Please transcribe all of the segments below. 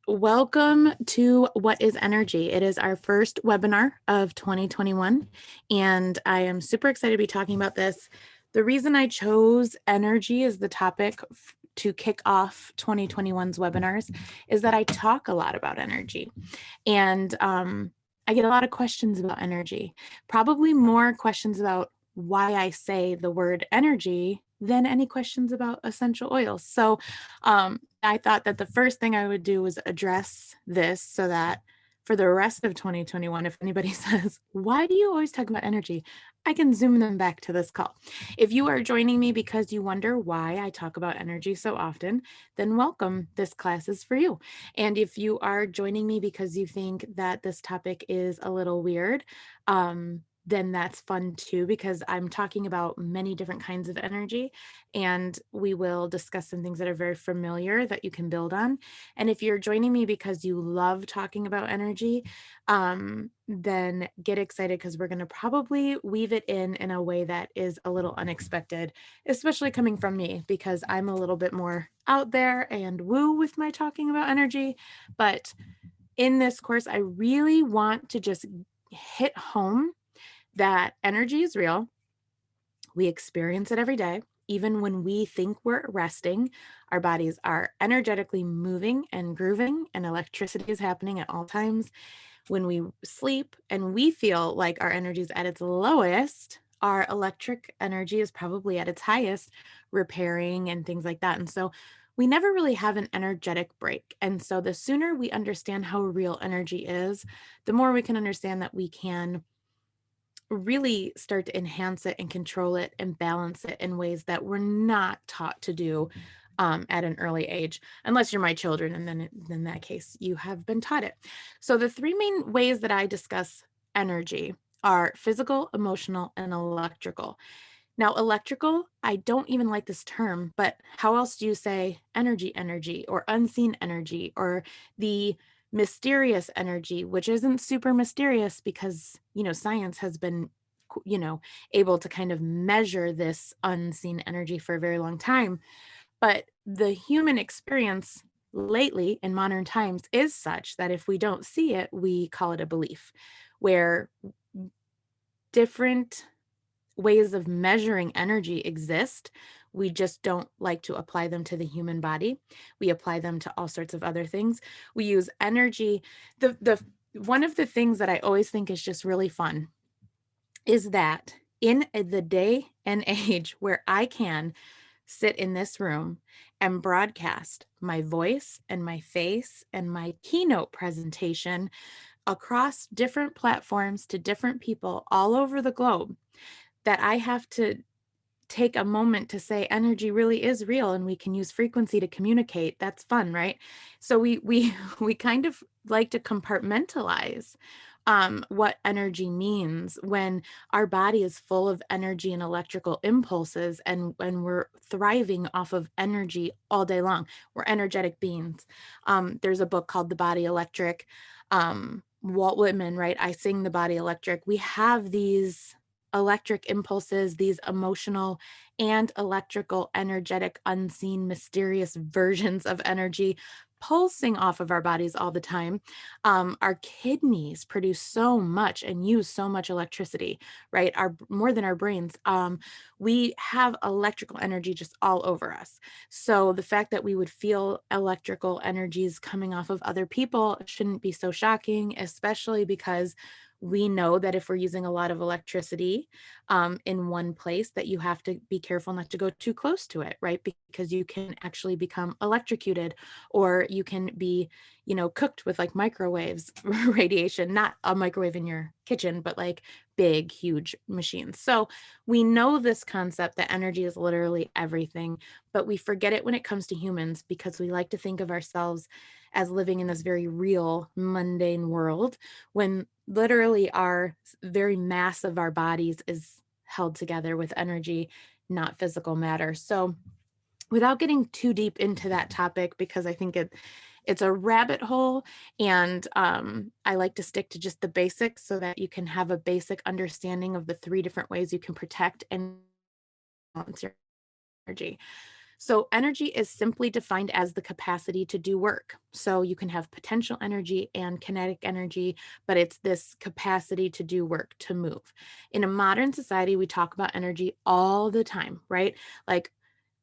Welcome to What is Energy? It is our first webinar of 2021, and I am super excited to be talking about this. The reason I chose energy as the topic to kick off 2021's webinars is that I talk a lot about energy, and I get a lot of questions about energy, probably more questions about why I say the word energy than any questions about essential oils. So I thought that the first thing I would do was address this so that for the rest of 2021, if anybody says, why do you always talk about energy? I can zoom them back to this call. If you are joining me because you wonder why I talk about energy so often, then welcome. This class is for you. And if you are joining me because you think that this topic is a little weird, then that's fun too, because I'm talking about many different kinds of energy, and we will discuss some things that are very familiar that you can build on. And if you're joining me because you love talking about energy, then get excited because we're going to probably weave it in a way that is a little unexpected, especially coming from me, because I'm a little bit more out there and woo with my talking about energy. But in this course, I really want to just hit home that energy is real. We experience it every day. Even when we think we're resting, our bodies are energetically moving and grooving, and electricity is happening at all times. When we sleep and we feel like our energy is at its lowest, our electric energy is probably at its highest, repairing and things like that. And so we never really have an energetic break. And so the sooner we understand how real energy is, the more we can understand that we can really start to enhance it and control it and balance it in ways that we're not taught to do at an early age, unless you're my children, and then in that case, you have been taught it. So the three main ways that I discuss energy are physical, emotional, and electrical. Now, electrical, I don't even like this term, but how else do you say energy, or unseen energy, or the mysterious energy, which isn't super mysterious because, science has been, able to kind of measure this unseen energy for a very long time. But the human experience lately in modern times is such that if we don't see it, we call it a belief, where different ways of measuring energy exist. We just don't like to apply them to the human body. We apply them to all sorts of other things. We use energy. The one of the things that I always think is just really fun is that in the day and age where I can sit in this room and broadcast my voice and my face and my keynote presentation across different platforms to different people all over the globe, that I have to take a moment to say energy really is real and we can use frequency to communicate. That's fun, right? So we we kind of like to compartmentalize what energy means when our body is full of energy and electrical impulses, and when we're thriving off of energy all day long. We're energetic beings. There's a book called The Body Electric. Walt Whitman, right? I Sing the Body Electric. We have these electric impulses, these emotional and electrical, energetic, unseen, mysterious versions of energy pulsing off of our bodies all the time. Our kidneys produce so much and use so much electricity, right? Our more than our brains. We have electrical energy just all over us. So the fact that we would feel electrical energies coming off of other people shouldn't be so shocking, especially because we know that if we're using a lot of electricity in one place, that you have to be careful not to go too close to it, right? Because you can actually become electrocuted, or you can be, cooked with like microwaves, radiation, not a microwave in your kitchen, but like big, huge machines. So we know this concept that energy is literally everything, but we forget it when it comes to humans because we like to think of ourselves as living in this very real, mundane world, when literally our very mass of our bodies is held together with energy, not physical matter. So without getting too deep into that topic, because I think it's a rabbit hole, and I like to stick to just the basics so that you can have a basic understanding of the three different ways you can protect and balance your energy. So energy is simply defined as the capacity to do work. So you can have potential energy and kinetic energy, but it's this capacity to do work, to move. In a modern society, we talk about energy all the time, right? Like,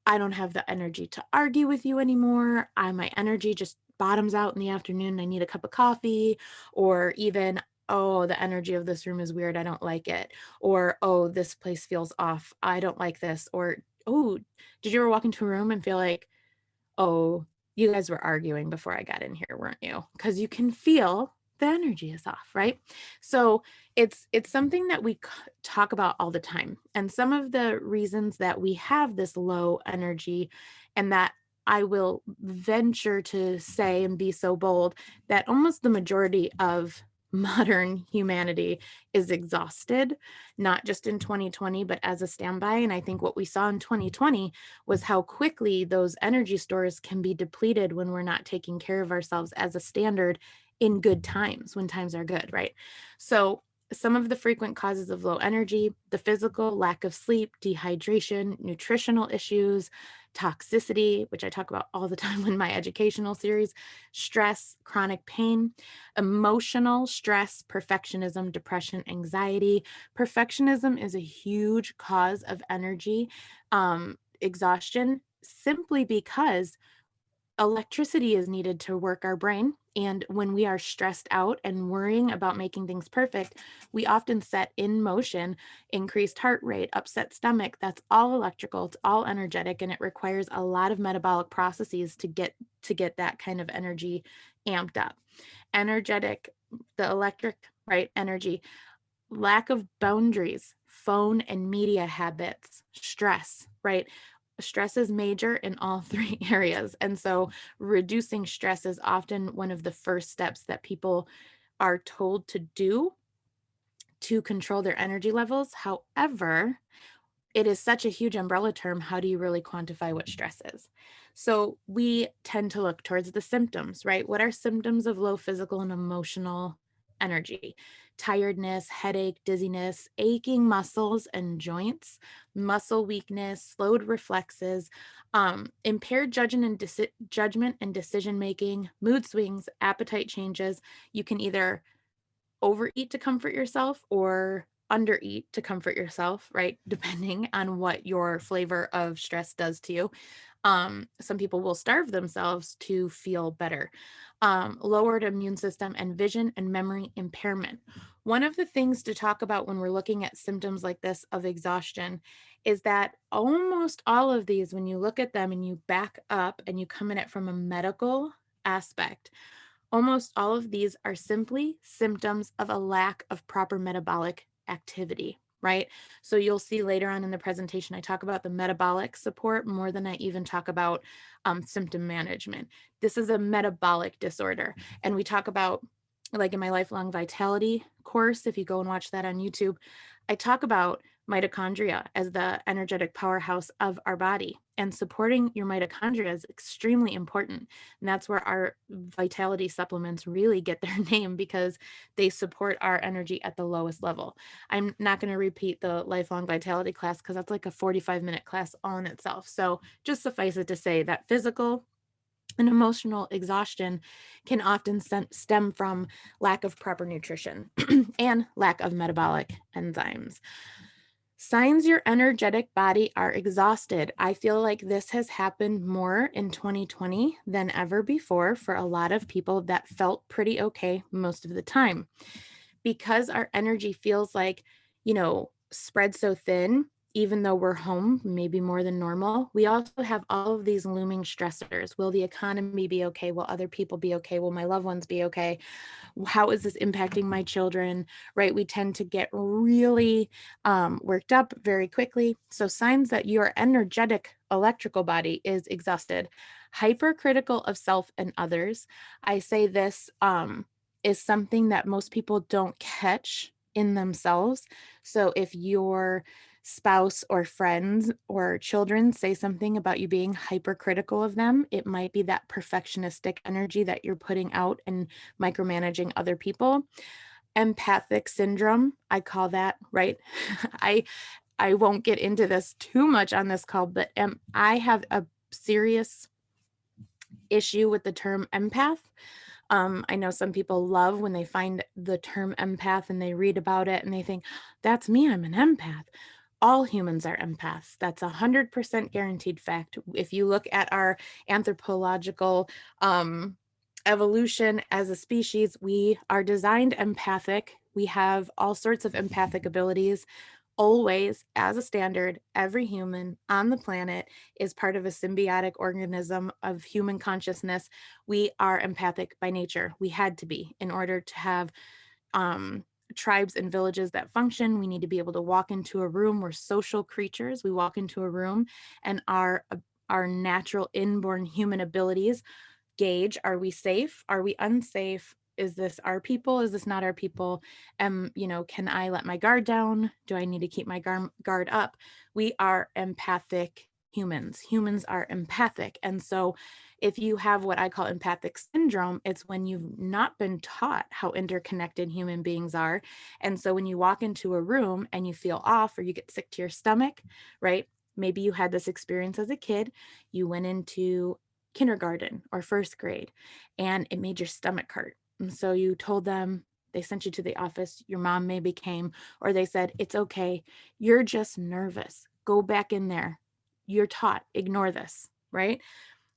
I don't have the energy to argue with you anymore. My energy just bottoms out in the afternoon. I need a cup of coffee, or even, oh, the energy of this room is weird. I don't like it. Or, oh, this place feels off. I don't like this. Or, oh, did you ever walk into a room and feel like, oh, you guys were arguing before I got in here, weren't you? Because you can feel the energy is off, right? So it's something that we talk about all the time. And some of the reasons that we have this low energy, and that I will venture to say and be so bold that almost the majority of modern humanity is exhausted, not just in 2020, but as a standby. And I think what we saw in 2020 was how quickly those energy stores can be depleted when we're not taking care of ourselves as a standard in good times, when times are good, right? So some of the frequent causes of low energy: the physical, lack of sleep, dehydration, nutritional issues, toxicity, which I talk about all the time in my educational series, stress, chronic pain, emotional stress, perfectionism, depression, anxiety. Perfectionism is a huge cause of energy exhaustion, simply because electricity is needed to work our brain. And when we are stressed out and worrying about making things perfect, we often set in motion increased heart rate, upset stomach. That's all electrical, it's all energetic, and it requires a lot of metabolic processes to get that kind of energy amped up. Energetic, the electric, right? Energy, lack of boundaries, phone and media habits, stress, right? Stress is major in all three areas. And so reducing stress is often one of the first steps that people are told to do to control their energy levels. However, it is such a huge umbrella term. How do you really quantify what stress is? So we tend to look towards the symptoms, right? What are symptoms of low physical and emotional energy? Tiredness, headache, dizziness, aching muscles and joints, muscle weakness, slowed reflexes, impaired judgment and decision making, mood swings, appetite changes. You can either overeat to comfort yourself or undereat to comfort yourself, right? Depending on what your flavor of stress does to you. Some people will starve themselves to feel better. Lowered immune system and vision and memory impairment. One of the things to talk about when we're looking at symptoms like this of exhaustion is that almost all of these, when you look at them and you back up and you come in it from a medical aspect, almost all of these are simply symptoms of a lack of proper metabolic activity, right? So you'll see later on in the presentation, I talk about the metabolic support more than I even talk about symptom management. This is a metabolic disorder. And we talk about, like in my lifelong vitality course, if you go and watch that on YouTube, I talk about mitochondria as the energetic powerhouse of our body, and supporting your mitochondria is extremely important. And that's where our vitality supplements really get their name, because they support our energy at the lowest level. I'm not going to repeat the lifelong vitality class because that's like a 45-minute class all in itself. So just suffice it to say that physical and emotional exhaustion can often stem from lack of proper nutrition and lack of metabolic enzymes. Signs your energetic body are exhausted. I feel like this has happened more in 2020 than ever before for a lot of people that felt pretty okay most of the time. Because our energy feels like, spread so thin, even though we're home, maybe more than normal, we also have all of these looming stressors. Will the economy be okay? Will other people be okay? Will my loved ones be okay? How is this impacting my children, right? We tend to get really worked up very quickly. So signs that your energetic electrical body is exhausted: hypercritical of self and others. I say this is something that most people don't catch in themselves. So if your spouse or friends or children say something about you being hypercritical of them, it might be that perfectionistic energy that you're putting out and micromanaging other people. Empathic syndrome, I call that, right? I I won't get into this too much on this call, but I have a serious issue with the term empath. I know some people love when they find the term empath and they read about it and they think, that's me, I'm an empath. All humans are empaths. That's 100% guaranteed fact. If you look at our anthropological evolution as a species, we are designed empathic. We have all sorts of empathic abilities. Always, as a standard, every human on the planet is part of a symbiotic organism of human consciousness. We are empathic by nature. We had to be in order to have tribes and villages that function. We need to be able to walk into a room. We're social creatures. We walk into a room and our natural inborn human abilities gauge, are we safe? Are we unsafe? Is this our people? Is this not our people? Can I let my guard down? Do I need to keep my guard up? We are empathic humans. Humans are empathic. And so if you have what I call empathic syndrome, it's when you've not been taught how interconnected human beings are. And so when you walk into a room and you feel off or you get sick to your stomach, right? Maybe you had this experience as a kid. You went into kindergarten or first grade and it made your stomach hurt. And so you told them, they sent you to the office, your mom maybe came, or they said, it's okay, you're just nervous. Go back in there. You're taught, ignore this, right?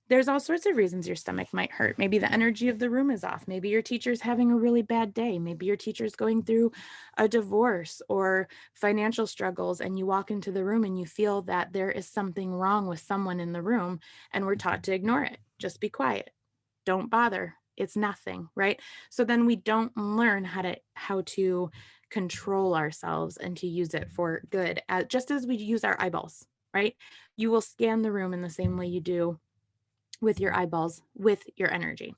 There's all sorts of reasons your stomach might hurt. Maybe the energy of the room is off. Maybe your teacher's having a really bad day. Maybe your teacher's going through a divorce or financial struggles, and you walk into the room and you feel that there is something wrong with someone in the room, and we're taught to ignore it. Just be quiet. Don't bother. It's nothing, right? So then we don't learn how to control ourselves and to use it for good, just as we use our eyeballs, right? You will scan the room in the same way you do with your eyeballs, with your energy.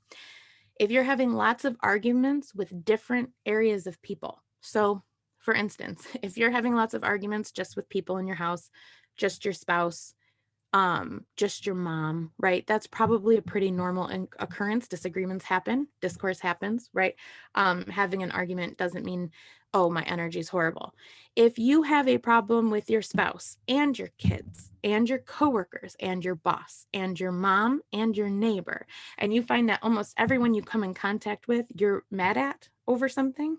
If you're having lots of arguments with different areas of people, so for instance, if you're having lots of arguments just with people in your house, just your spouse, just your mom, right? That's probably a pretty normal occurrence. Disagreements happen, discourse happens, right? Having an argument doesn't mean, oh, my energy is horrible. If you have a problem with your spouse and your kids and your coworkers and your boss and your mom and your neighbor, and you find that almost everyone you come in contact with, you're mad at over something,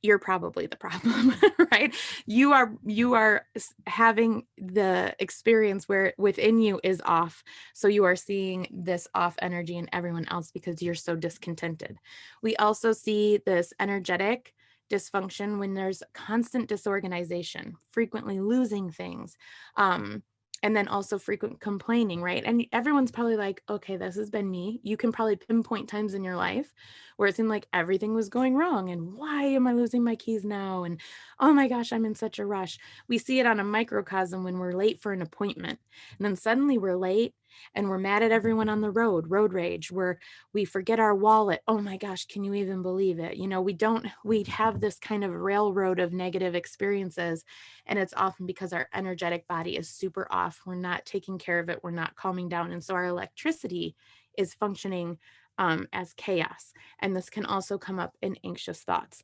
you're probably the problem, right? You are having the experience where within you is off. So you are seeing this off energy in everyone else because you're so discontented. We also see this energetic dysfunction when there's constant disorganization, frequently losing things. And then also frequent complaining, right? And everyone's probably like, okay, this has been me. You can probably pinpoint times in your life where it seemed like everything was going wrong. And why am I losing my keys now? And oh my gosh, I'm in such a rush. We see it on a microcosm when we're late for an appointment. And then suddenly we're late and we're mad at everyone on the road rage, where we forget our wallet. Oh my gosh, can you even believe it? We have this kind of railroad of negative experiences. And it's often because our energetic body is super off. We're not taking care of it. We're not calming down. And so our electricity is functioning as chaos. And this can also come up in anxious thoughts.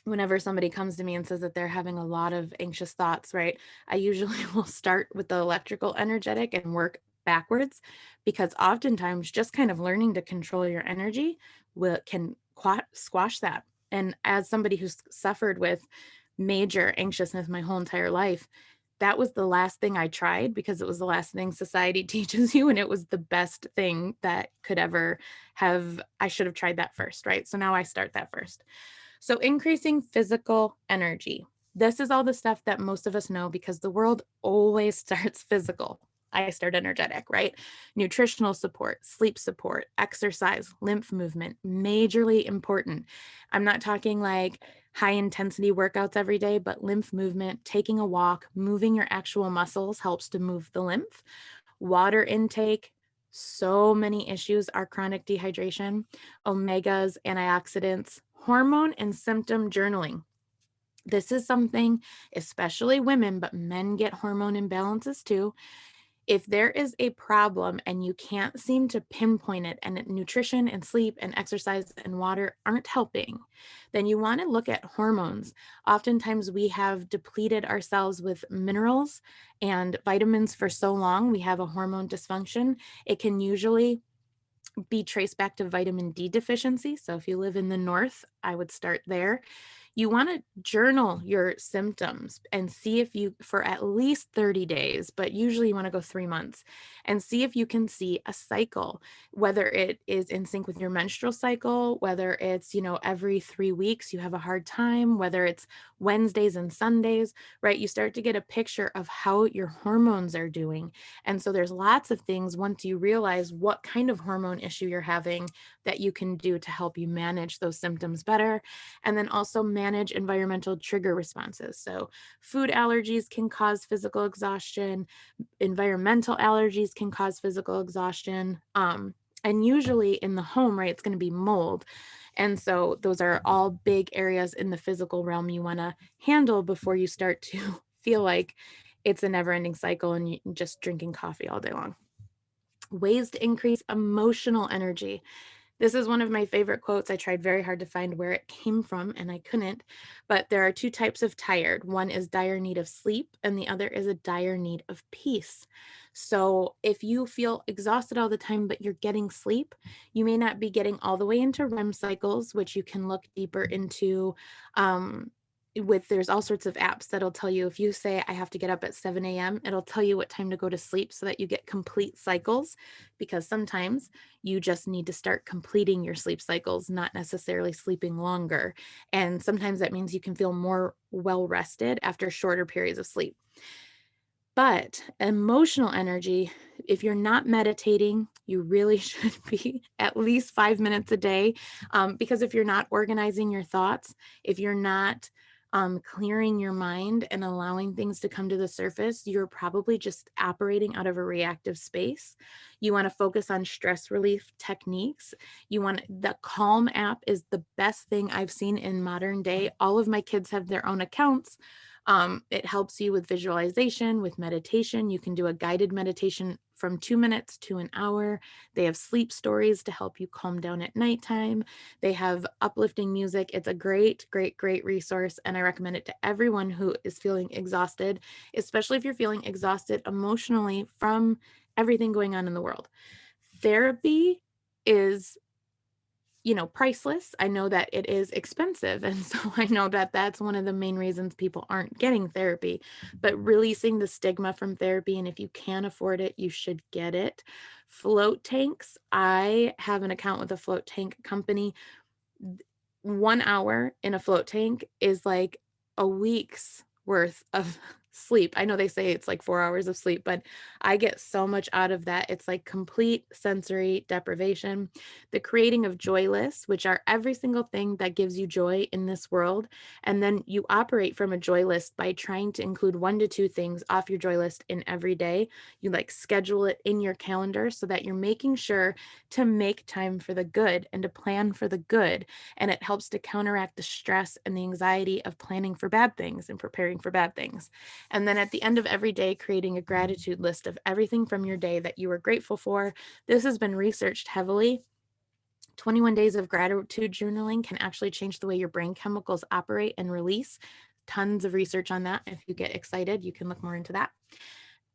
Whenever somebody comes to me and says that they're having a lot of anxious thoughts, right, I usually will start with the electrical energetic and work backwards, because oftentimes just kind of learning to control your energy can squash that. And as somebody who's suffered with major anxiousness my whole entire life, that was the last thing I tried, because it was the last thing society teaches you. And it was the best thing that could ever have, I should have tried that first, right? So now I start that first. So increasing physical energy. This is all the stuff that most of us know, because the world always starts physical. I start energetic, right? Nutritional support, sleep support, exercise, lymph movement, majorly important. I'm not talking like high intensity workouts every day, but lymph movement, taking a walk, moving your actual muscles helps to move the lymph. Water intake. So many issues are chronic dehydration, omegas, antioxidants, hormone and symptom journaling. This is something, especially women, but men get hormone imbalances too. If there is a problem and you can't seem to pinpoint it, and nutrition and sleep and exercise and water aren't helping, then you want to look at hormones. Oftentimes, we have depleted ourselves with minerals and vitamins for so long, we have a hormone dysfunction. It can usually be traced back to vitamin D deficiency. So if you live in the north, I would start there. You want to journal your symptoms and see if you, for at least 30 days, but usually you want to go 3 months, and see if you can see a cycle, whether it is in sync with your menstrual cycle, whether it's, every 3 weeks you have a hard time, whether it's Wednesdays and Sundays, right? You start to get a picture of how your hormones are doing. And so there's lots of things once you realize what kind of hormone issue you're having that you can do to help you manage those symptoms better. And then also manage environmental trigger responses. So food allergies can cause physical exhaustion, environmental allergies can cause physical exhaustion. And usually in the home, right, it's going to be mold. And so those are all big areas in the physical realm you want to handle before you start to feel like it's a never ending cycle and you're just drinking coffee all day long. Ways to increase emotional energy. This is one of my favorite quotes. I tried very hard to find where it came from and I couldn't, but there are two types of tired. One is dire need of sleep and the other is a dire need of peace. So if you feel exhausted all the time, but you're getting sleep, you may not be getting all the way into REM cycles, which you can look deeper into. There's all sorts of apps that'll tell you, if you say I have to get up at 7 a.m., it'll tell you what time to go to sleep so that you get complete cycles, because sometimes you just need to start completing your sleep cycles, not necessarily sleeping longer. And sometimes that means you can feel more well rested after shorter periods of sleep. But emotional energy, if you're not meditating, you really should be at least 5 minutes a day. Because if you're not organizing your thoughts, if you're not clearing your mind and allowing things to come to the surface, you're probably just operating out of a reactive space. You want to focus on stress relief techniques. The Calm app is the best thing I've seen in modern day. All of my kids have their own accounts. It helps you with visualization, with meditation. You can do a guided meditation from 2 minutes to an hour. They have sleep stories to help you calm down at nighttime. They have uplifting music. It's a great, great, great resource. And I recommend it to everyone who is feeling exhausted, especially if you're feeling exhausted emotionally from everything going on in the world. Therapy is priceless. I know that it is expensive. And so I know that that's one of the main reasons people aren't getting therapy, but releasing the stigma from therapy. And if you can afford it, you should get it. Float tanks. I have an account with a float tank company. 1 hour in a float tank is like a week's worth of sleep. I know they say it's like 4 hours of sleep, but I get so much out of that. It's like complete sensory deprivation. The creating of joy lists, which are every single thing that gives you joy in this world. And then you operate from a joy list by trying to include 1 to 2 things off your joy list in every day. You schedule it in your calendar so that you're making sure to make time for the good and to plan for the good. And it helps to counteract the stress and the anxiety of planning for bad things and preparing for bad things. And then at the end of every day, creating a gratitude list of everything from your day that you are grateful for. This has been researched heavily. 21 days of gratitude journaling can actually change the way your brain chemicals operate and release. Tons of research on that. If you get excited, you can look more into that.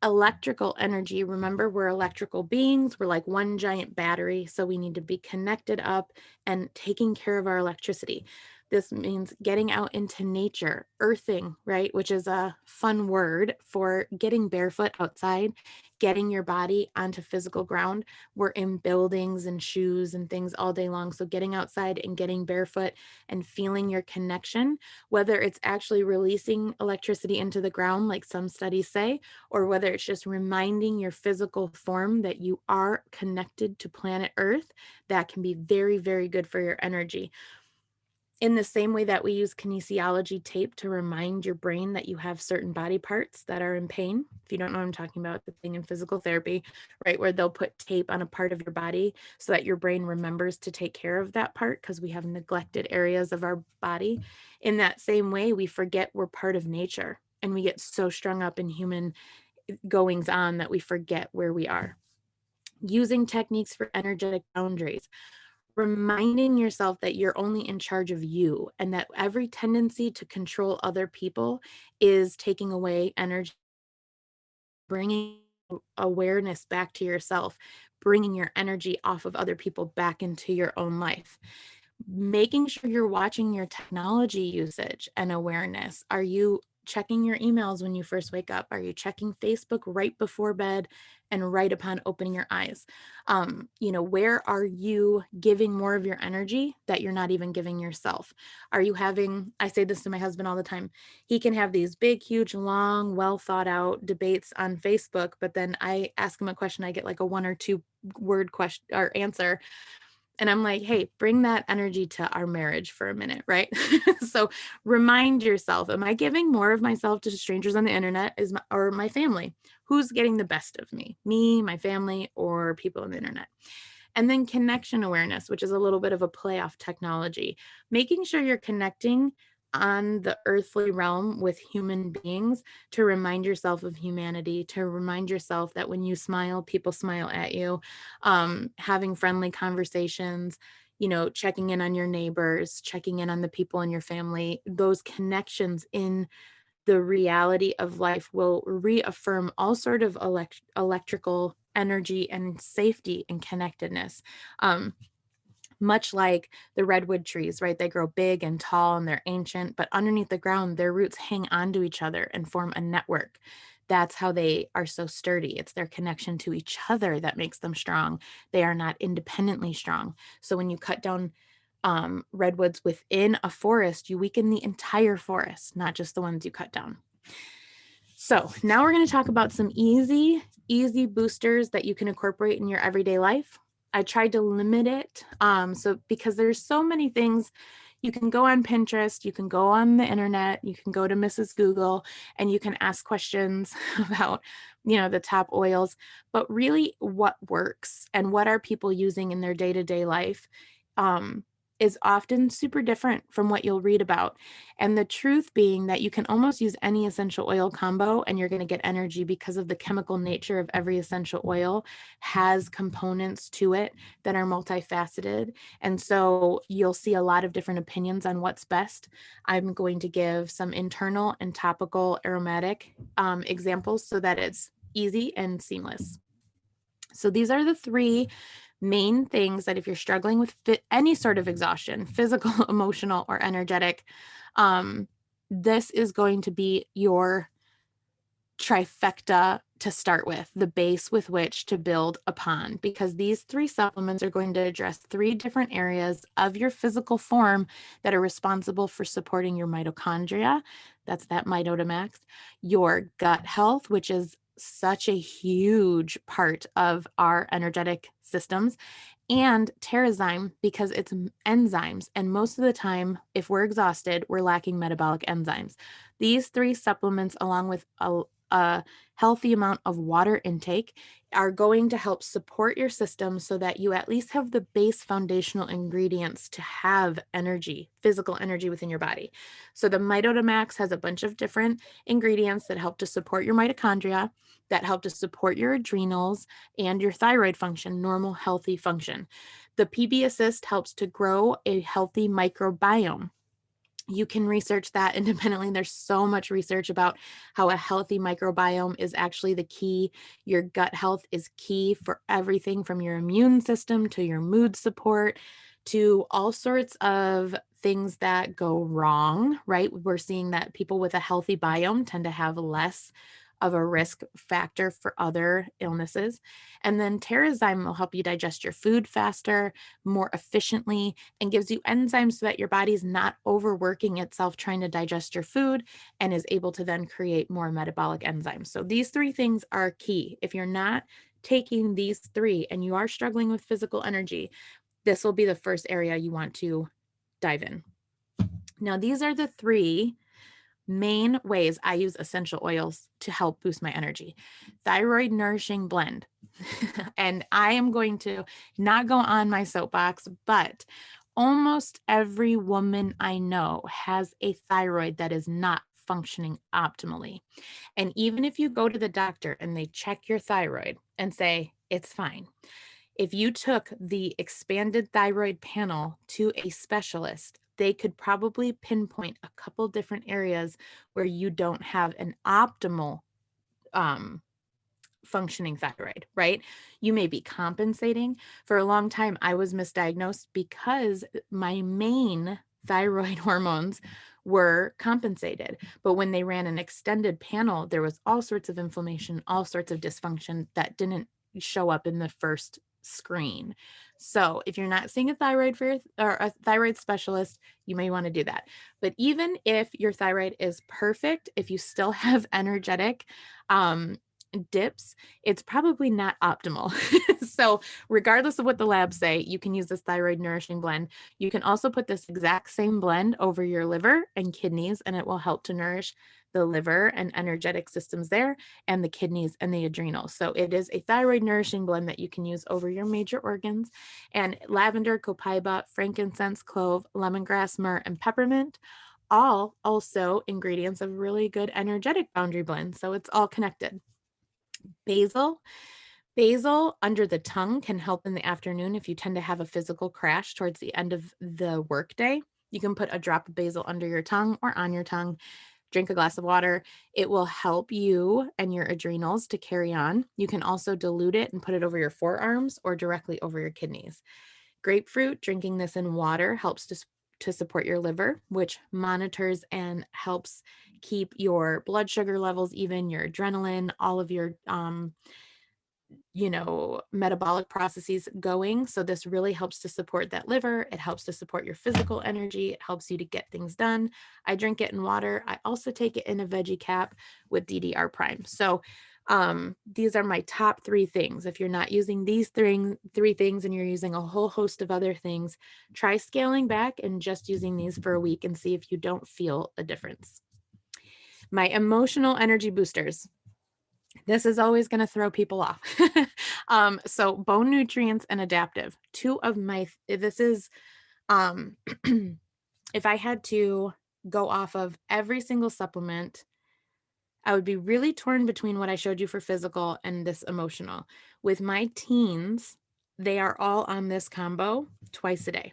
Electrical energy. Remember, we're electrical beings. We're like one giant battery. So we need to be connected up and taking care of our electricity. This means getting out into nature, earthing, right? Which is a fun word for getting barefoot outside, getting your body onto physical ground. We're in buildings and shoes and things all day long. So getting outside and getting barefoot and feeling your connection, whether it's actually releasing electricity into the ground, like some studies say, or whether it's just reminding your physical form that you are connected to planet Earth, that can be very, very good for your energy. In the same way that we use kinesiology tape to remind your brain that you have certain body parts that are in pain. If you don't know what I'm talking about, the thing in physical therapy, right, where they'll put tape on a part of your body so that your brain remembers to take care of that part because we have neglected areas of our body. In that same way, we forget we're part of nature and we get so strung up in human goings on that we forget where we are. Using techniques for energetic boundaries, reminding yourself that you're only in charge of you and that every tendency to control other people is taking away energy, bringing awareness back to yourself, bringing your energy off of other people back into your own life. Making sure you're watching your technology usage and awareness. Are you checking your emails when you first wake up? Are you checking Facebook right before bed and right upon opening your eyes? Where are you giving more of your energy that you're not even giving yourself? Are you having, I say this to my husband all the time, he can have these big, huge, long, well thought out debates on Facebook, but then I ask him a question, I get like a 1 or 2 word question or answer, and I'm like, hey, bring that energy to our marriage for a minute, right? So remind yourself, am I giving more of myself to strangers on the internet or my family? Who's getting the best of me, my family, or people on the internet? And then connection awareness, which is a little bit of a play off technology, making sure you're connecting on the earthly realm with human beings to remind yourself of humanity, to remind yourself that when you smile, people smile at you, having friendly conversations, checking in on your neighbors, checking in on the people in your family, those connections in the reality of life will reaffirm all sort of electrical energy and safety and connectedness. Much like the redwood trees, right? They grow big and tall and they're ancient, but underneath the ground, their roots hang onto each other and form a network. That's how they are so sturdy. It's their connection to each other that makes them strong. They are not independently strong. So when you cut down redwoods within a forest, you weaken the entire forest, not just the ones you cut down. So now we're going to talk about some easy boosters that you can incorporate in your everyday life. I tried to limit it. So because there's so many things, you can go on Pinterest, you can go on the internet, you can go to Mrs. Google, and you can ask questions about, the top oils, but really what works and what are people using in their day-to-day life is often super different from what you'll read about. And the truth being that you can almost use any essential oil combo and you're going to get energy because of the chemical nature of every essential oil has components to it that are multifaceted. And so you'll see a lot of different opinions on what's best. I'm going to give some internal and topical aromatic examples so that it's easy and seamless. So these are the 3 main things that if you're struggling with any sort of exhaustion, physical, emotional, or energetic, this is going to be your trifecta to start with, the base with which to build upon, because these 3 supplements are going to address 3 different areas of your physical form that are responsible for supporting your mitochondria. That's that Mitotamax, your gut health, which is such a huge part of our energetic systems, and Terrazyme because it's enzymes. And most of the time, if we're exhausted, we're lacking metabolic enzymes. These 3 supplements, along with a healthy amount of water intake, are going to help support your system so that you at least have the base foundational ingredients to have energy, physical energy within your body. So the Mitotamax has a bunch of different ingredients that help to support your mitochondria, that help to support your adrenals and your thyroid function, normal, healthy function. The PB Assist helps to grow a healthy microbiome. You can research that independently. There's so much research about how a healthy microbiome is actually the key. Your gut health is key for everything from your immune system to your mood support to all sorts of things that go wrong, right? We're seeing that people with a healthy biome tend to have less of a risk factor for other illnesses. And then Terrazyme will help you digest your food faster, more efficiently, and gives you enzymes so that your body's not overworking itself trying to digest your food and is able to then create more metabolic enzymes. So these 3 things are key. If you're not taking these 3 and you are struggling with physical energy, this will be the first area you want to dive in. Now, these are the 3 main ways I use essential oils to help boost my energy. Thyroid Nourishing Blend. And I am going to not go on my soapbox, but almost every woman I know has a thyroid that is not functioning optimally. And even if you go to the doctor and they check your thyroid and say it's fine, if you took the expanded thyroid panel to a specialist, they could probably pinpoint a couple different areas where you don't have an optimal um, functioning thyroid, right? You may be compensating. For a long time, I was misdiagnosed because my main thyroid hormones were compensated. But when they ran an extended panel, there was all sorts of inflammation, all sorts of dysfunction that didn't show up in the first screen. So if you're not seeing a thyroid or a thyroid specialist, you may want to do that. But even if your thyroid is perfect, if you still have energetic dips, it's probably not optimal. So regardless of what the labs say, you can use this thyroid nourishing blend. You can also put this exact same blend over your liver and kidneys, and it will help to nourish the liver and energetic systems there, and the kidneys and the adrenals. So it is a thyroid nourishing blend that you can use over your major organs. And lavender, copaiba, frankincense, clove, lemongrass, myrrh, and peppermint, all also ingredients of really good energetic boundary blend. So it's all connected. Basil. Basil under the tongue can help in the afternoon if you tend to have a physical crash towards the end of the workday. You can put a drop of basil under your tongue or on your tongue. Drink a glass of water. It will help you and your adrenals to carry on. You can also dilute it and put it over your forearms or directly over your kidneys. Grapefruit, drinking this in water helps to support your liver, which monitors and helps keep your blood sugar levels even, your adrenaline, all of your metabolic processes going. So this really helps to support that liver. It helps to support your physical energy. It helps you to get things done. I drink it in water. I also take it in a veggie cap with DDR prime. So these are my top 3 things. If you're not using these three things and you're using a whole host of other things, try scaling back and just using these for a week and see if you don't feel a difference. My emotional energy boosters. This is always going to throw people off. So bone nutrients and adaptive, this is, if I had to go off of every single supplement, I would be really torn between what I showed you for physical and this emotional. With my teens, they are all on this combo twice a day.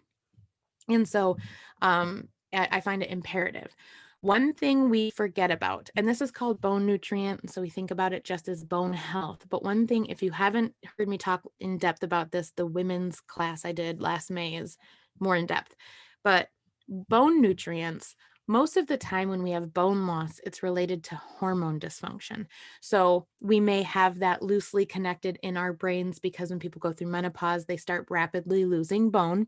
And so I find it imperative. One thing we forget about, and this is called bone nutrient, and so we think about it just as bone health. But one thing, if you haven't heard me talk in depth about this, the women's class I did last May is more in depth. But bone nutrients, most of the time when we have bone loss, it's related to hormone dysfunction. So we may have that loosely connected in our brains because when people go through menopause, they start rapidly losing bone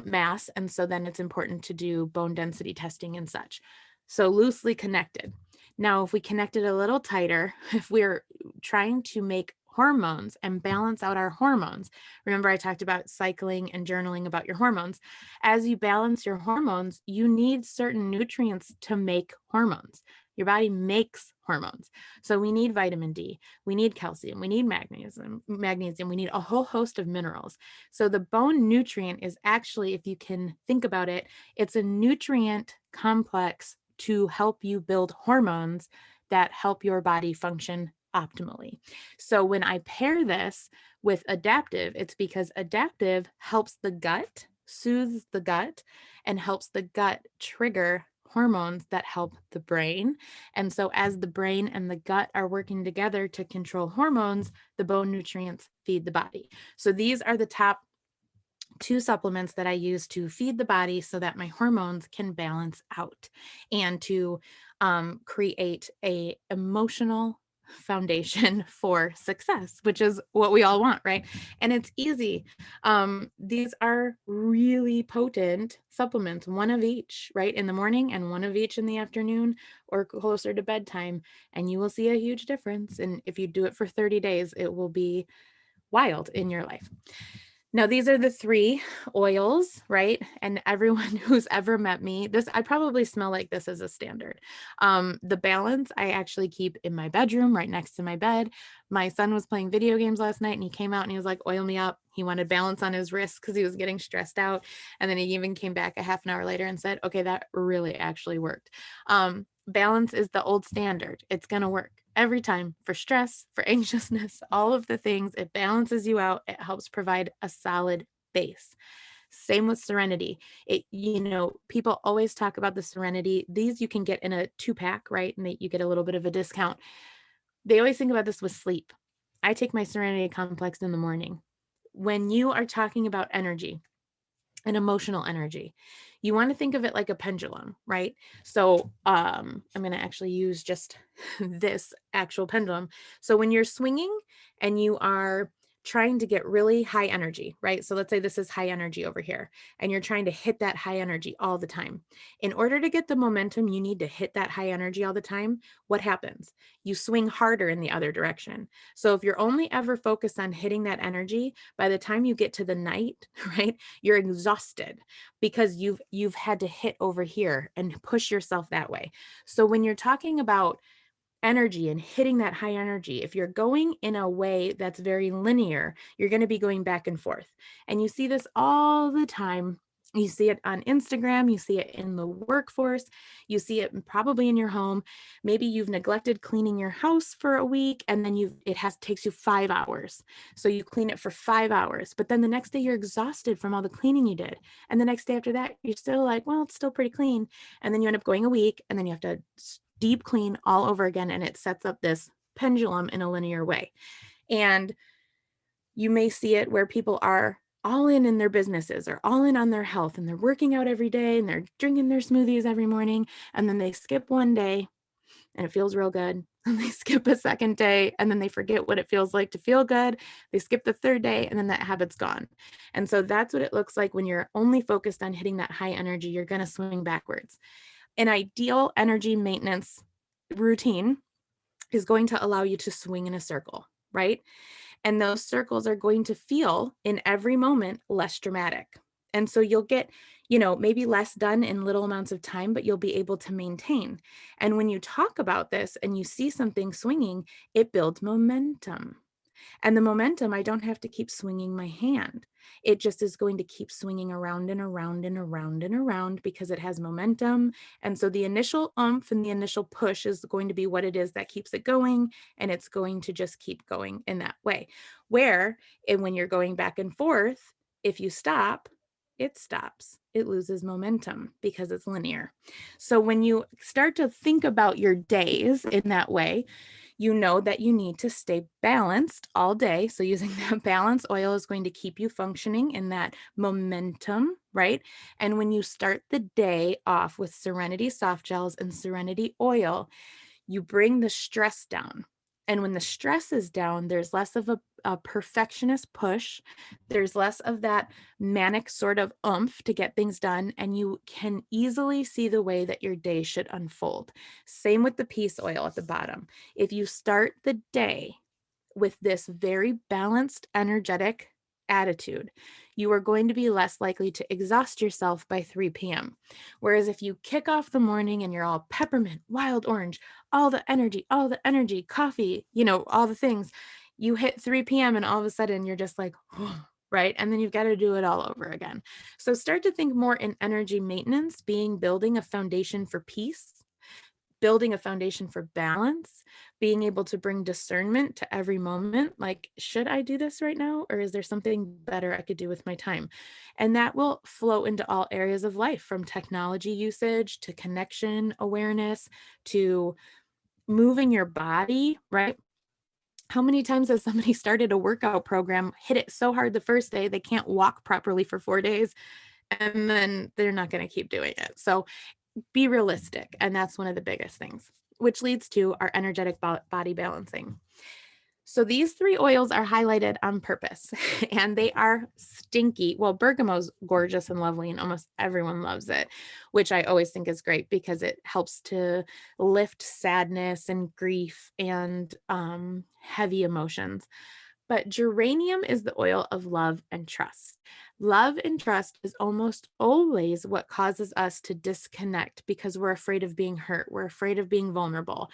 mass. And so then it's important to do bone density testing and such. So loosely connected. Now, if we connect it a little tighter, if we're trying to make hormones and balance out our hormones, remember I talked about cycling and journaling about your hormones. As you balance your hormones, you need certain nutrients to make hormones. Your body makes hormones. So we need vitamin D, we need calcium, we need magnesium, we need a whole host of minerals. So the bone nutrient is actually, if you can think about it, it's a nutrient complex to help you build hormones that help your body function optimally. So when I pair this with adaptive, it's because adaptive helps the gut, soothes the gut, and helps the gut trigger hormones that help the brain. And so as the brain and the gut are working together to control hormones, the bone nutrients feed the body. So these are the top 2 supplements that I use to feed the body so that my hormones can balance out and to create a emotional foundation for success, which is what we all want, right? And it's easy. These are really potent supplements, one of each, right, in the morning and one of each in the afternoon or closer to bedtime, and you will see a huge difference. And if you do it for 30 days, it will be wild in your life. Now, these are the 3 oils, right? And everyone who's ever met me, I probably smell like this as a standard. The balance I actually keep in my bedroom right next to my bed. My son was playing video games last night and he came out and he was like, oil me up. He wanted balance on his wrist because he was getting stressed out. And then he even came back a half an hour later and said, okay, that really actually worked. balance is the old standard. It's going to work every time for stress, for anxiousness, all of the things. It balances you out. It helps provide a solid base. Same with serenity. People always talk about the serenity. These you can get in a 2-pack, right? And you get a little bit of a discount. They always think about this with sleep. I take my Serenity Complex in the morning. When you are talking about energy, and emotional energy, you want to think of it like a pendulum, right? So I'm going to actually use just this actual pendulum. So when you're swinging and you are trying to get really high energy, right? So let's say this is high energy over here, and you're trying to hit that high energy all the time. In order to get the momentum, you need to hit that high energy all the time. What happens? You swing harder in the other direction. So if you're only ever focused on hitting that energy, by the time you get to the night, right, you're exhausted because you've had to hit over here and push yourself that way. So when you're talking about energy and hitting that high energy, if you're going in a way that's very linear, you're going to be going back and forth. And you see this all the time. You see it on Instagram, you see it in the workforce, you see it probably in your home. Maybe you've neglected cleaning your house for a week, and then takes you 5 hours. So you clean it for 5 hours, but then the next day you're exhausted from all the cleaning you did. And the next day after that, you're still like, well, it's still pretty clean. And then you end up going a week, and then you have to deep clean all over again, and it sets up this pendulum in a linear way. And you may see it where people are all in their businesses or all in on their health, and they're working out every day and they're drinking their smoothies every morning, and then they skip one day and it feels real good, and they skip a second day and then they forget what it feels like to feel good. They skip the third day and then that habit's gone. And so that's what it looks like when you're only focused on hitting that high energy. You're going to swing backwards. An ideal energy maintenance routine is going to allow you to swing in a circle, right? And those circles are going to feel in every moment less dramatic. And so you'll get, maybe less done in little amounts of time, but you'll be able to maintain. And when you talk about this and you see something swinging, it builds momentum. And the momentum, I don't have to keep swinging my hand. It just is going to keep swinging around and around and around and around because it has momentum. And so the initial oomph and the initial push is going to be what it is that keeps it going. And it's going to just keep going in that way. And when you're going back and forth, if you stop, it stops. It loses momentum because it's linear. So when you start to think about your days in that way, you know that you need to stay balanced all day. So using that balance oil is going to keep you functioning in that momentum, right? And when you start the day off with Serenity soft gels and Serenity oil, you bring the stress down. And when the stress is down, there's less of a perfectionist push. There's less of that manic sort of oomph to get things done. And you can easily see the way that your day should unfold. Same with the peace oil at the bottom. If you start the day with this very balanced, energetic attitude, you are going to be less likely to exhaust yourself by 3 p.m. Whereas if you kick off the morning and you're all peppermint, wild orange, all the energy, coffee, all the things, you hit 3 p.m. and all of a sudden you're just like, oh, right? And then you've got to do it all over again. So start to think more in energy maintenance, building a foundation for peace, building a foundation for balance, being able to bring discernment to every moment. Like, should I do this right now? Or is there something better I could do with my time? And that will flow into all areas of life, from technology usage to connection awareness to moving your body, right? How many times has somebody started a workout program, hit it so hard the first day, they can't walk properly for 4 days, and then they're not going to keep doing it. So be realistic. And that's one of the biggest things, which leads to our energetic body balancing. So these 3 oils are highlighted on purpose and they are stinky. Well, bergamo's gorgeous and lovely and almost everyone loves it, which I always think is great because it helps to lift sadness and grief and heavy emotions. But geranium is the oil of love and trust. Love and trust is almost always what causes us to disconnect because we're afraid of being hurt. We're afraid of being vulnerable.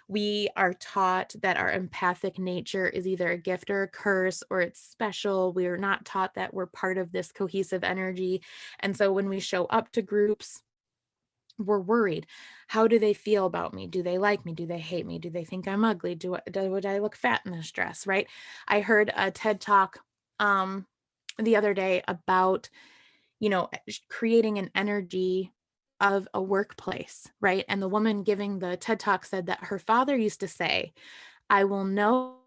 We are taught that our empathic nature is either a gift or a curse, or it's special. We are not taught that we're part of this cohesive energy. And so when we show up to groups, we're worried. How do they feel about me? Do they like me? Do they hate me? Do they think I'm ugly? Would I look fat in this dress? Right. I heard a TED talk the other day about, creating an energy of a workplace, right? And the woman giving the TED talk said that her father used to say, I will know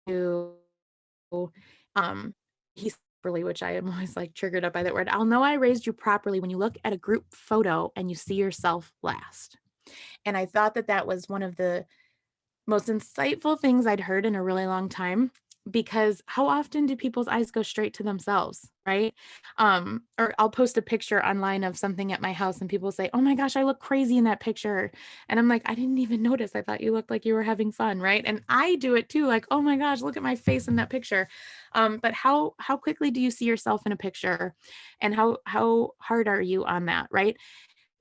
you, he's properly, which I am always like triggered up by that word. I'll know I raised you properly when you look at a group photo and you see yourself last. And I thought that that was one of the most insightful things I'd heard in a really long time, because how often do people's eyes go straight to themselves, right? Or I'll post a picture online of something at my house and people say, "Oh my gosh, I look crazy in that picture." And I'm like, "I didn't even notice. I thought you looked like you were having fun," right? And I do it too, like, "Oh my gosh, look at my face in that picture." But how quickly do you see yourself in a picture, and how hard are you on that, right?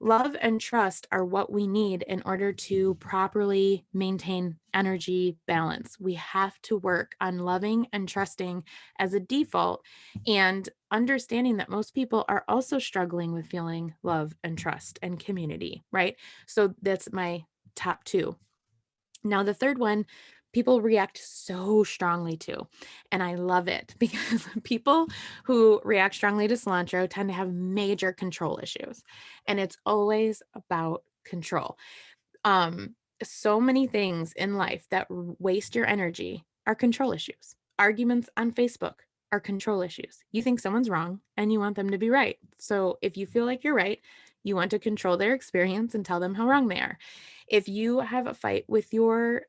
Love and trust are what we need in order to properly maintain energy balance. We have to work on loving and trusting as a default, and understanding that most people are also struggling with feeling love and trust and community, right? So that's my top two. Now, the third one, people react so strongly to, and I love it because people who react strongly to cilantro tend to have major control issues, and it's always about control. So many things in life that waste your energy are control issues. Arguments on Facebook are control issues. You think someone's wrong and you want them to be right. So if you feel like you're right, you want to control their experience and tell them how wrong they are. If you have a fight with your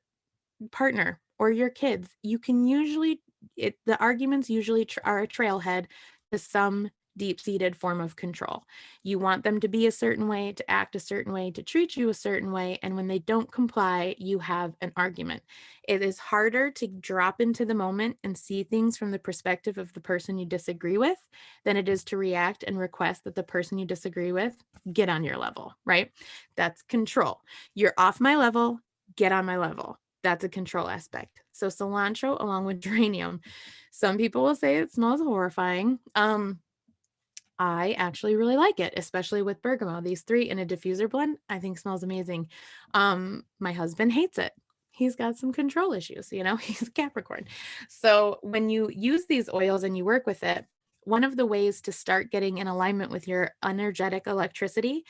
partner or your kids, you can usually the arguments usually are a trailhead to some deep-seated form of control. You want them to be a certain way, to act a certain way, to treat you a certain way, and when they don't comply, you have an argument. It is harder to drop into the moment and see things from the perspective of the person you disagree with than it is to react and request that the person you disagree with get on your level, right? That's control. You're off my level, get on my level. That's a control aspect. So cilantro along with geranium. Some people will say it smells horrifying. I actually really like it, especially with bergamot. These three in a diffuser blend, I think smells amazing. My husband hates it. He's got some control issues, he's a Capricorn. So when you use these oils and you work with it, one of the ways to start getting in alignment with your energetic electricity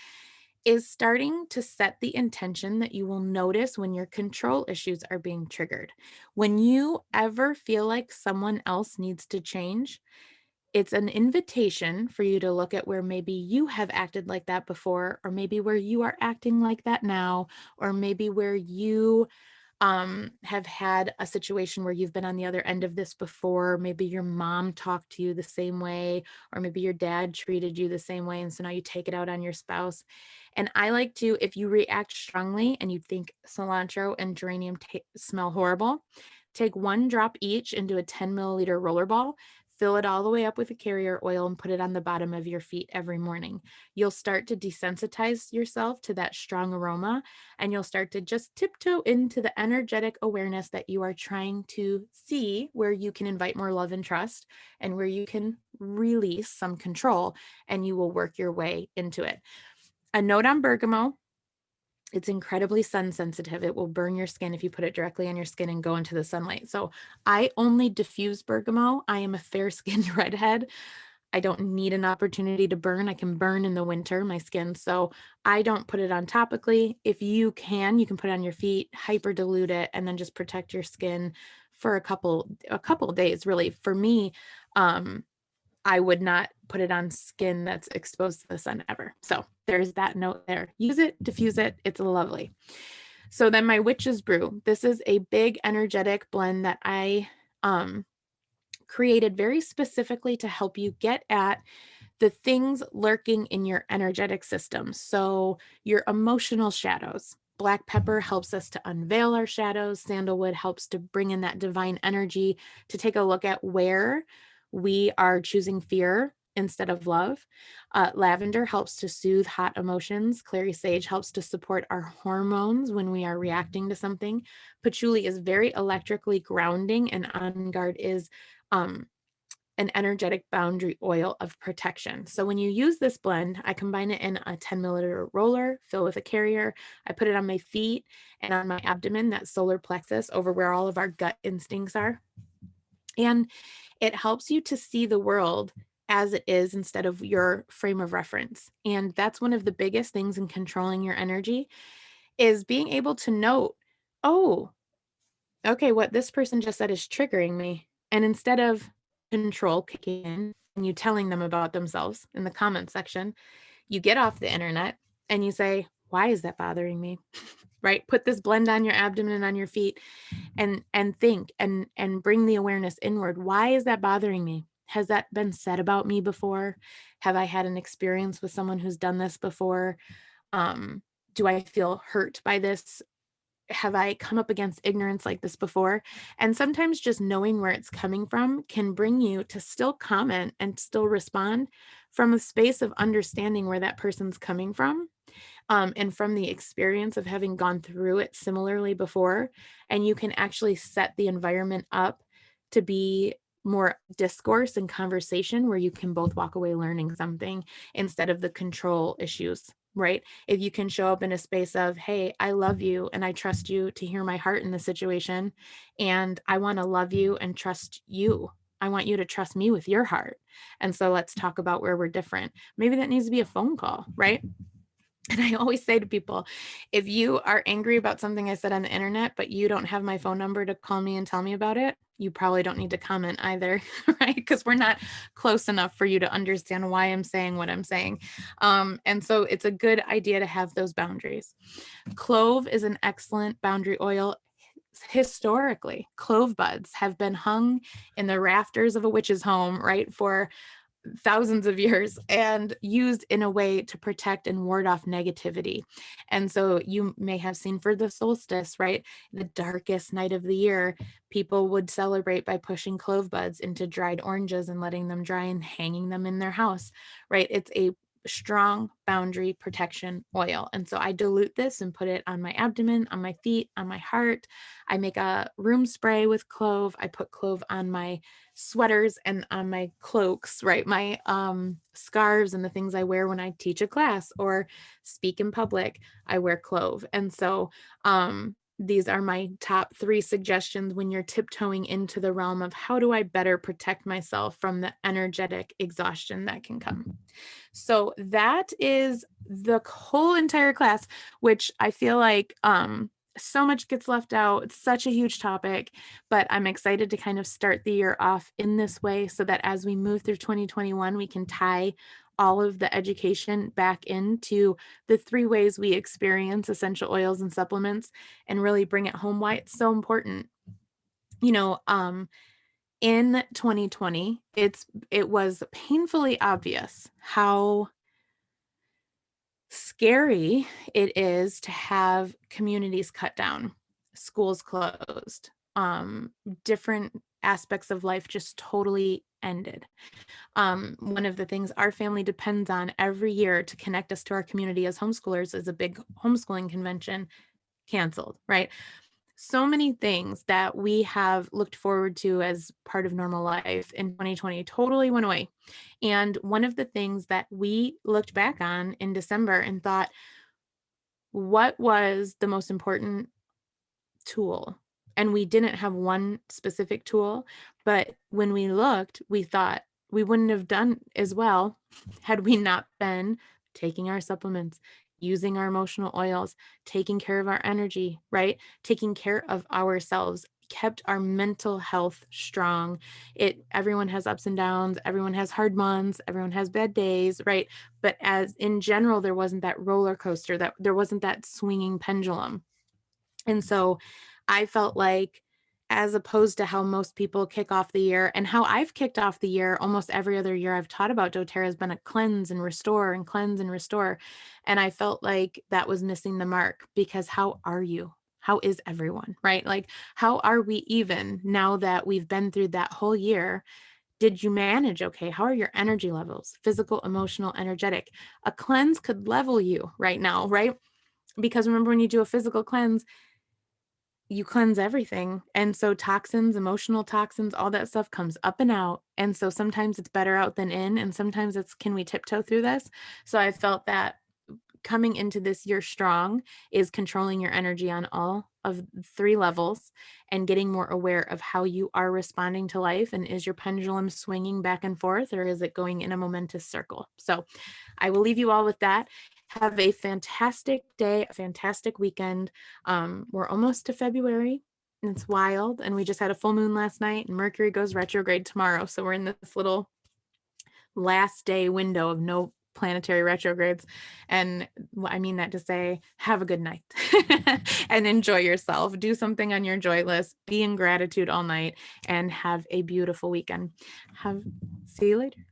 is starting to set the intention that you will notice when your control issues are being triggered. When you ever feel like someone else needs to change, it's an invitation for you to look at where maybe you have acted like that before, or maybe where you are acting like that now, or maybe where you have had a situation where you've been on the other end of this before. Maybe your mom talked to you the same way, or maybe your dad treated you the same way. And so now you take it out on your spouse. And I like to, if you react strongly and you think cilantro and geranium smell horrible, take 1 drop each into a 10 milliliter roller ball, fill it all the way up with a carrier oil, and put it on the bottom of your feet every morning. You'll start to desensitize yourself to that strong aroma, and you'll start to just tiptoe into the energetic awareness that you are trying to see, where you can invite more love and trust and where you can release some control, and you will work your way into it. A note on bergamot: it's incredibly sun sensitive. It will burn your skin if you put it directly on your skin and go into the sunlight. So I only diffuse bergamot. I am a fair-skinned redhead. I don't need an opportunity to burn. I can burn in the winter, my skin. So I don't put it on topically. If you can put it on your feet, hyper dilute it, and then just protect your skin for a couple of days. Really, for me, I would not put it on skin that's exposed to the sun ever. So there's that note there. Use it, diffuse it. It's lovely. So then my witch's brew. This is a big energetic blend that I created very specifically to help you get at the things lurking in your energetic system. So your emotional shadows. Black pepper helps us to unveil our shadows. Sandalwood helps to bring in that divine energy, to take a look at where we are choosing fear instead of love. Lavender helps to soothe hot emotions. Clary sage helps to support our hormones when we are reacting to something. Patchouli is very electrically grounding, and On Guard is an energetic boundary oil of protection. So when you use this blend, I combine it in a 10 milliliter roller, fill with a carrier. I put it on my feet and on my abdomen, that solar plexus over where all of our gut instincts are. And it helps you to see the world as it is instead of your frame of reference. And that's one of the biggest things in controlling your energy is being able to note, oh, okay, what this person just said is triggering me. And instead of control kicking in and you telling them about themselves in the comment section, you get off the internet and you say, why is that bothering me? Right? Put this blend on your abdomen and on your feet and think and bring the awareness inward. Why is that bothering me? Has that been said about me before? Have I had an experience with someone who's done this before? Do I feel hurt by this? Have I come up against ignorance like this before? And sometimes just knowing where it's coming from can bring you to still comment and still respond from a space of understanding where that person's coming from, and from the experience of having gone through it similarly before. And you can actually set the environment up to be more discourse and conversation where you can both walk away learning something instead of the control issues, right? If you can show up in a space of, hey, I love you and I trust you to hear my heart in the situation, and I want to love you and trust you. I want you to trust me with your heart. And so let's talk about where we're different. Maybe that needs to be a phone call, right? And I always say to people, if you are angry about something I said on the internet, but you don't have my phone number to call me and tell me about it, you probably don't need to comment either, right? Because we're not close enough for you to understand why I'm saying what I'm saying. And so it's a good idea to have those boundaries. Clove is an excellent boundary oil. Historically, clove buds have been hung in the rafters of a witch's home, right, for thousands of years and used in a way to protect and ward off negativity. And so you may have seen for the solstice, right? The darkest night of the year, people would celebrate by pushing clove buds into dried oranges and letting them dry and hanging them in their house, right? It's a strong boundary protection oil. And so I dilute this and put it on my abdomen, on my feet, on my heart. I make a room spray with clove. I put clove on my sweaters and on my cloaks, right? My scarves and the things I wear when I teach a class or speak in public, I wear clove. And so these are my top 3 suggestions when you're tiptoeing into the realm of how do I better protect myself from the energetic exhaustion that can come. So that is the whole entire class, which I feel like so much gets left out. It's such a huge topic, but I'm excited to kind of start the year off in this way so that as we move through 2021, we can tie all of the education back into the 3 ways we experience essential oils and supplements and really bring it home why it's so important. You know, in 2020, it was painfully obvious how scary it is to have communities cut down, schools closed, different aspects of life just totally ended. One of the things our family depends on every year to connect us to our community as homeschoolers is a big homeschooling convention canceled, right? So many things that we have looked forward to as part of normal life in 2020 totally went away. And one of the things that we looked back on in December and thought, what was the most important tool? And we didn't have one specific tool, but when we looked, we thought we wouldn't have done as well had we not been taking our supplements, using our emotional oils, taking care of our energy, right? Taking care of ourselves, kept our mental health strong. Everyone has ups and downs, everyone has hard months, everyone has bad days, right? But as in general, there wasn't that roller coaster, that there wasn't that swinging pendulum. And so I felt like, as opposed to how most people kick off the year and how I've kicked off the year, almost every other year I've taught about doTERRA has been a cleanse and restore and cleanse and restore. And I felt like that was missing the mark, because how are you? How is everyone, right? Like, how are we even now that we've been through that whole year? Did you manage okay? How are your energy levels? Physical, emotional, energetic. A cleanse could level you right now, right? Because remember, when you do a physical cleanse, you cleanse everything. And so toxins, emotional toxins, all that stuff comes up and out. And so sometimes it's better out than in, and sometimes it's, can we tiptoe through this? So I felt that coming into this year strong is controlling your energy on all of 3 levels and getting more aware of how you are responding to life. And is your pendulum swinging back and forth, or is it going in a momentous circle? So I will leave you all with that. Have a fantastic day, a fantastic weekend. We're almost to February. It's wild. And we just had a full moon last night, and Mercury goes retrograde tomorrow. So we're in this little last day window of no planetary retrogrades. And I mean that to say, have a good night and enjoy yourself. Do something on your joy list, be in gratitude all night, and have a beautiful weekend. See you later.